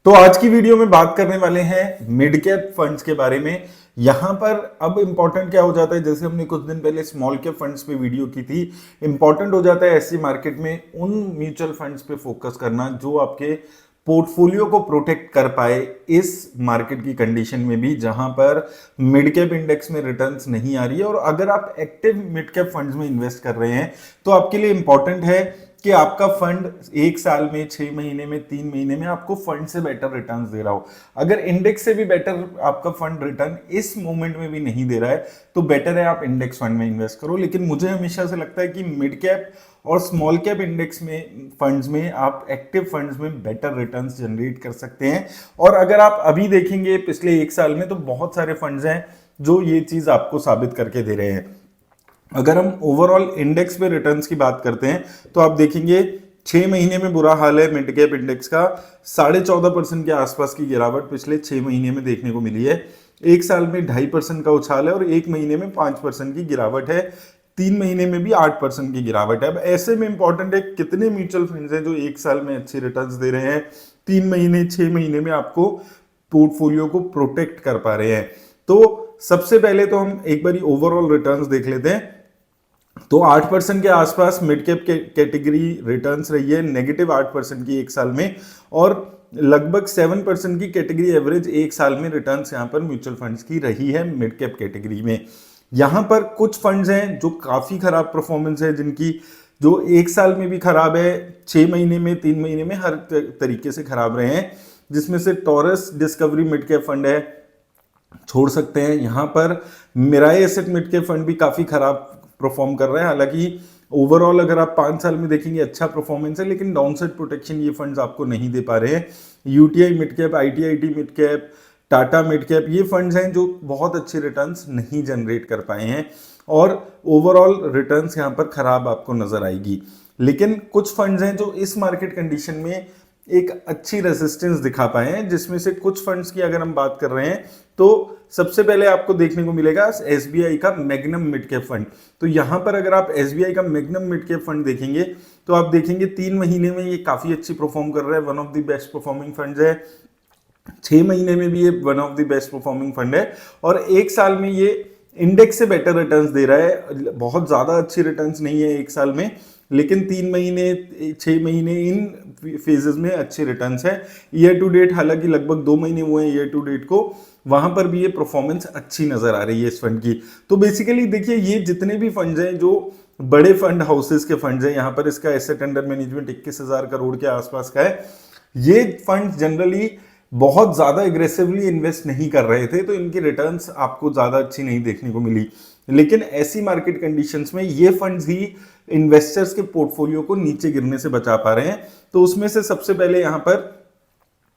तो आज की वीडियो में बात करने वाले हैं मिड कैप फंड्स के बारे में। यहां पर अब इंपॉर्टेंट क्या हो जाता है, जैसे हमने कुछ दिन पहले स्मॉल कैप फंड्स पे वीडियो की थी, इंपॉर्टेंट हो जाता है ऐसी मार्केट में उन म्यूचुअल फंड्स पे फोकस करना जो आपके पोर्टफोलियो को प्रोटेक्ट कर पाए इस मार्केट की कंडीशन में भी, जहां पर मिड कैप इंडेक्स में रिटर्न्स नहीं आ रही है। और अगर आप एक्टिव मिड कैप फंड्स में इन्वेस्ट कर रहे हैं तो आपके लिए इंपॉर्टेंट है कि आपका फंड एक साल में, 6 महीने में, 3 महीने में आपको फंड से बेटर रिटर्न दे रहा हो। अगर इंडेक्स से भी बेटर आपका फंड रिटर्न इस मोमेंट में भी नहीं दे रहा है तो बेटर है आप इंडेक्स फंड में इन्वेस्ट करो। लेकिन मुझे हमेशा से लगता है कि मिड कैप और स्मॉल कैप इंडेक्स में फंड्स में आप एक्टिव फंड्स में बेटर रिटर्न्स जनरेट कर सकते हैं। और अगर आप अभी देखेंगे पिछले एक साल में तो बहुत सारे फंड्स हैं जो ये चीज आपको साबित करके दे रहे हैं। अगर हम ओवरऑल इंडेक्स पे रिटर्न्स की बात करते हैं तो आप देखेंगे 6 महीने में बुरा हाल है मिड कैप इंडेक्स का, 14.5% के आसपास की गिरावट पिछले 6 महीने में देखने को मिली है। एक साल में 2.5% का उछाल है और एक महीने में 5% की गिरावट है, 3 महीने में भी 8% की गिरावट है। अब ऐसे में इंपॉर्टेंट है कितने म्यूचुअल फंड्स हैं जो एक साल में अच्छे रिटर्न्स दे रहे हैं, 3 महीने 6 महीने में आपको पोर्टफोलियो को प्रोटेक्ट कर पा रहे हैं। तो सबसे पहले तो हम एक बार ओवरऑल रिटर्न्स देख लेते हैं। तो 8% के आसपास मिड कैप कैटेगरी रिटर्न्स रही है, नेगेटिव 8% की एक साल में, और लगभग 7% की कैटेगरी एवरेज एक साल में रिटर्न्स यहां पर म्यूचुअल फंड्स की रही है मिड कैप कैटेगरी में। यहां पर कुछ फंड्स हैं जो काफी खराब परफॉर्मेंस है, जिनकी जो एक साल में भी खराब है, 6 महीने में, 3 महीने में, हर तरीके से खराब रहे हैं, जिसमें से Taurus discovery mid cap fund है, छोड़ सकते हैं। यहां पर Mirae asset mid cap fund भी काफी खराब परफॉर्म कर रहे हैं। हालांकि ओवरऑल अगर आप 5 साल में देखेंगे अच्छा परफॉर्मेंस है, लेकिन डाउनसाइड प्रोटेक्शन ये फंड्स आपको नहीं दे पा रहे हैं। UTI mid cap, आईटीआईटी mid cap, Tata mid cap, ये फंड्स हैं जो बहुत अच्छे रिटर्न्स नहीं जनरेट कर पाए हैं और ओवरऑल रिटर्न्स यहां पर खराब आपको नजर आएगी। लेकिन कुछ फंड्स हैं जो इस मार्केट कंडीशन में एक अच्छी रेजिस्टेंस दिखा पाए हैं, जिसमें से कुछ फंड्स की अगर हम बात कर रहे हैं तो सबसे पहले आपको देखने को मिलेगा एसबीआई का मैग्नम मिड कैप फंड। तो यहां पर अगर आप एसबीआई का मैग्नम मिड कैप फंड देखेंगे तो आप देखेंगे 3 महीने में ये काफी अच्छी परफॉर्म कर रहा है, one of the best performing fund है। 6 महीने में भी ये one of the best performing fund है और एक साल में ये इंडेक्स से बेटर रिटर्न्स दे रहा है। बहुत ज्यादा अच्छी रिटर्न्स नहीं है एक साल में, लेकिन 3 महीने 6 महीने इन फेजेस में अच्छे रिटर्न्स है। ईयर टू डेट हालांकि लगभग 2 महीने हुए हैं ईयर टू डेट को, वहां पर भी ये परफॉर्मेंस अच्छी नजर आ रही है इस फंड की। तो बेसिकली देखिए ये जितने भी फंड्स हैं जो बड़े फंड हाउसेस के फंड्स हैं, यहाँ पर इसका एसेट अंडर मैनेजमेंट 21,000 करोड़ के आसपास का है। ये फंड जनरली बहुत ज्यादा एग्रेसिवली इन्वेस्ट नहीं कर रहे थे, तो इनकी रिटर्न्स आपको ज्यादा अच्छी नहीं देखने को मिली। लेकिन ऐसी मार्केट कंडीशंस में ये फंड्स ही इन्वेस्टर्स के पोर्टफोलियो को नीचे गिरने से बचा पा रहे हैं। तो उसमें से सबसे पहले यहां पर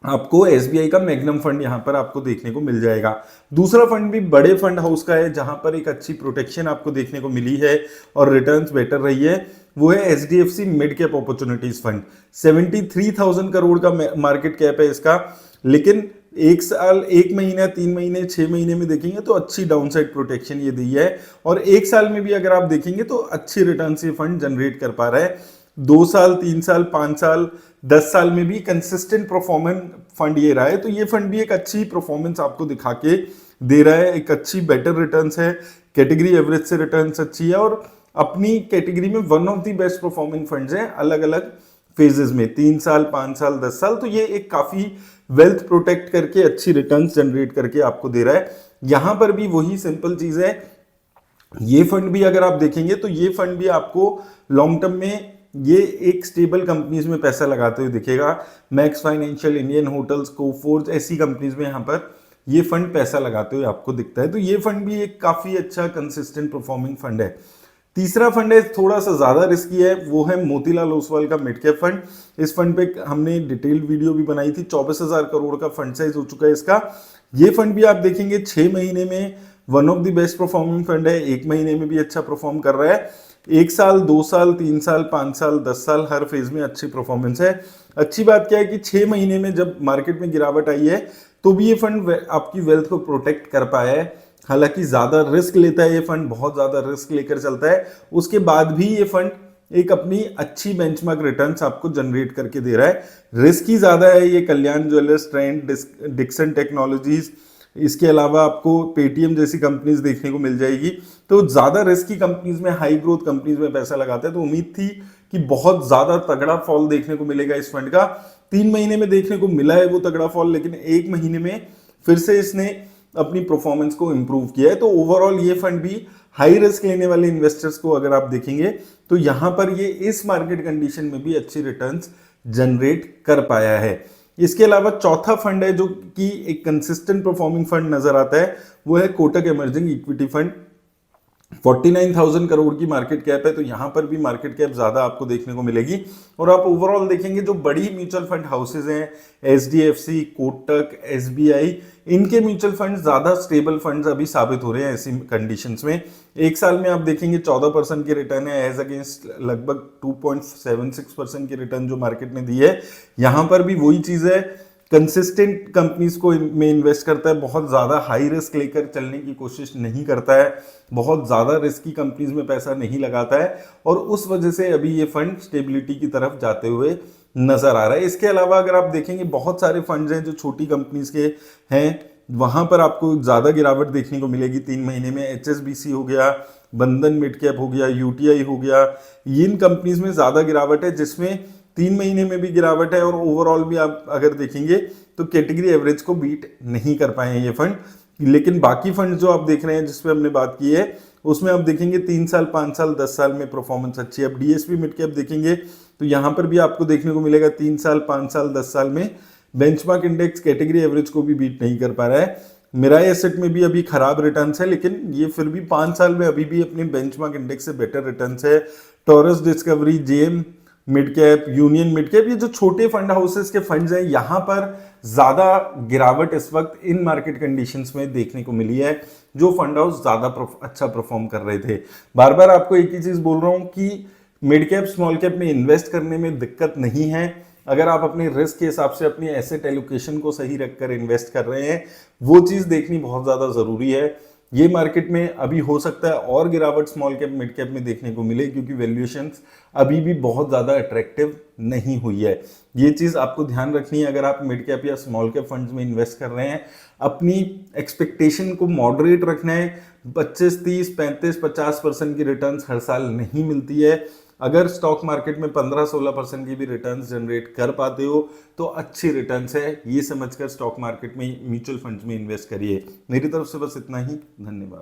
आपको एसबीआई का मैग्नम फंड यहां पर आपको देखने को मिल जाएगा। दूसरा फंड भी बड़े फंड हाउस का है, जहां पर एक अच्छी प्रोटेक्शन आपको देखने को मिली है और रिटर्न्स बेटर रही है, वो है HDFC mid cap opportunities fund. 73,000 crore का मार्केट कैप है इसका, लेकिन एक साल, 1 महीना, 3 महीने, 6 महीने में देखेंगे तो अच्छी डाउनसाइड प्रोटेक्शन ये दी है। और एक साल में भी अगर आप देखेंगे तो अच्छी रिटर्न ये फंड जनरेट कर पा रहा है। 2 साल, 3 साल, 5 साल, 10 साल में भी कंसिस्टेंट परफॉर्मेंस फंड ये रहा है। तो ये फंड भी एक अच्छी परफॉर्मेंस आपको दिखा के दे रहा है, एक अच्छी बेटर रिटर्न्स है, कैटेगरी एवरेज से रिटर्न्स अच्छी है और अपनी कैटेगरी में one of the best performing funds हैं अलग अलग फेजेस में, 3 साल, 5 साल, 10 साल। तो ये एक काफी वेल्थ प्रोटेक्ट करके अच्छी रिटर्न्स जनरेट करके आपको दे रहा है। यहां पर भी वही सिंपल चीज है, ये फंड भी अगर आप देखेंगे तो ये फंड भी आपको लॉन्ग टर्म में ये एक स्टेबल कंपनीज में पैसा लगाते हुए दिखेगा। Max financial, Indian hotels, Coforge, ऐसी कंपनीज में यहां पर ये फंड पैसा लगाते हुए आपको दिखता है। तो ये फंड भी एक काफी अच्छा कंसिस्टेंट परफॉर्मिंग फंड है। तीसरा फंड है थोड़ा सा ज्यादा रिस्की है, वो है मोतीलाल ओसवाल का मिड कैप फंड। इस फंड पे हमने डिटेल्ड वीडियो भी बनाई थी, 24,000 करोड़ का फंड साइज हो चुका है इसका। ये फंड भी आप देखेंगे 6 महीने में one of the best performing fund है, 1 महीने में भी अच्छा परफॉर्म कर रहा है। 1 साल, 2 साल, 3 साल, 5 साल, 10 साल, हर फेज में अच्छी परफॉर्मेंस है। अच्छी बात क्या है कि 6 महीने में जब मार्केट में गिरावट आई है तो भी ये फंड आपकी वेल्थ को प्रोटेक्ट कर पाया है। हालांकि ज्यादा रिस्क लेता है ये फंड, बहुत ज्यादा रिस्क लेकर चलता है, उसके बाद भी ये फंड एक अपनी अच्छी बेंचमार्क रिटर्न्स आपको जनरेट करके दे रहा है। रिस्क ही ज्यादा है ये कल्याण ज्वेलर्स, ट्रेंड, डिक्सन टेक्नोलॉजीज, इसके अलावा आपको पेटीएम जैसी कंपनीज देखने को मिल जाएगी। तो ज्यादा रिस्की कंपनीज में, हाई ग्रोथ कंपनीज में पैसा लगाते हैं। तो उम्मीद थी कि बहुत ज्यादा तगड़ा फॉल देखने को मिलेगा इस फंड का। 3 महीने में देखने को मिला है वो तगड़ा फॉल, लेकिन 1 महीने में फिर से इसने अपनी परफॉर्मेंस को इंप्रूव किया है। तो ओवरऑल ये फंड भी हाई रिस्क लेने वाले इन्वेस्टर्स को अगर आप देखेंगे तो यहां पर ये इस मार्केट कंडीशन में भी अच्छी रिटर्न्स जनरेट कर पाया है। इसके अलावा चौथा फंड है जो कि एक कंसिस्टेंट परफॉर्मिंग फंड नजर आता है, वो है Kotak emerging equity fund. 49,000 crore की मार्केट कैप है, तो यहां पर भी मार्केट कैप ज्यादा आपको देखने को मिलेगी। और आप ओवरऑल देखेंगे जो बड़ी म्यूचुअल फंड हाउसेज हैं, एचडीएफसी, कोटक, एसबीआई, इनके म्यूचुअल फंड ज्यादा स्टेबल फंड्स अभी साबित हो रहे हैं ऐसी कंडीशंस में। एक साल में आप देखेंगे 14% की रिटर्न है, एज अगेंस्ट लगभग 2.76% की रिटर्न जो मार्केट ने दी है। यहां पर भी वही चीज है, कंसिस्टेंट कंपनीज को में इन्वेस्ट करता है, बहुत ज्यादा हाई रिस्क लेकर चलने की कोशिश नहीं करता है, बहुत ज्यादा रिस्की कंपनीज में पैसा नहीं लगाता है, और उस वजह से अभी ये फंड स्टेबिलिटी की तरफ जाते हुए नजर आ रहा है। इसके अलावा अगर आप देखेंगे बहुत सारे फंड्स हैं जो छोटी कंपनीज के हैं, वहां पर आपको ज्यादा गिरावट देखने को मिलेगी 3 महीने में। एचएसबीसी हो गया, बंधन मिड कैप हो गया, यूटीआई हो गया, इन कंपनीज में ज्यादा गिरावट है, जिसमें 3 महीने में भी गिरावट है, और ओवरऑल भी आप अगर देखेंगे तो कैटेगरी एवरेज को बीट नहीं कर पाए हैं ये फंड। लेकिन बाकी फंड जो आप देख रहे हैं जिसपे हमने बात की है, उसमें आप देखेंगे 3 साल, 5 साल, 10 साल में परफॉर्मेंस अच्छी है। अब डीएसपी मिड कैप देखेंगे तो यहां पर भी आपको देखने को मिलेगा 3 साल, 5 साल, 10 साल में बेंचमार्क इंडेक्स कैटेगरी एवरेज को भी बीट नहीं कर पा रहा है। मिराई एसेट में भी अभी खराब रिटर्न्स है, लेकिन ये फिर भी 5 साल में अभी भी अपने बेंचमार्क इंडेक्स से बेटर रिटर्न्स है। Taurus discovery, JM mid cap, union mid cap, ये जो छोटे फंड हाउसेस के फंड्स हैं, यहां पर ज्यादा गिरावट इस वक्त इन मार्केट कंडीशंस में देखने को मिली है, जो फंड हाउस ज्यादा अच्छा परफॉर्म कर रहे थे। बार बार आपको एक ही चीज बोल रहा हूं कि मिड कैप स्मॉल कैप में इन्वेस्ट करने में दिक्कत नहीं है, अगर आप अपने रिस्क के हिसाब से अपनी एसेट एलोकेशन को सही रखकर इन्वेस्ट कर रहे हैं, वो चीज देखनी बहुत ज्यादा जरूरी है। ये मार्केट में अभी हो सकता है और गिरावट स्मॉल कैप मिड कैप में देखने को मिले, क्योंकि वैल्यूएशंस अभी भी बहुत ज्यादा अट्रैक्टिव नहीं हुई है। ये चीज आपको ध्यान रखनी है अगर आप मिड कैप या स्मॉल कैप फंड्स में इन्वेस्ट कर रहे हैं। अपनी एक्सपेक्टेशन को मॉडरेट रखना है। 25, 30, 35, 50% की रिटर्न्स हर साल नहीं मिलती है। अगर स्टॉक मार्केट में 15-16% की भी रिटर्न्स जनरेट कर पाते हो तो अच्छी रिटर्न्स है, ये समझकर स्टॉक मार्केट में म्यूचुअल फंड्स में इन्वेस्ट करिए। मेरी तरफ से बस इतना ही, धन्यवाद।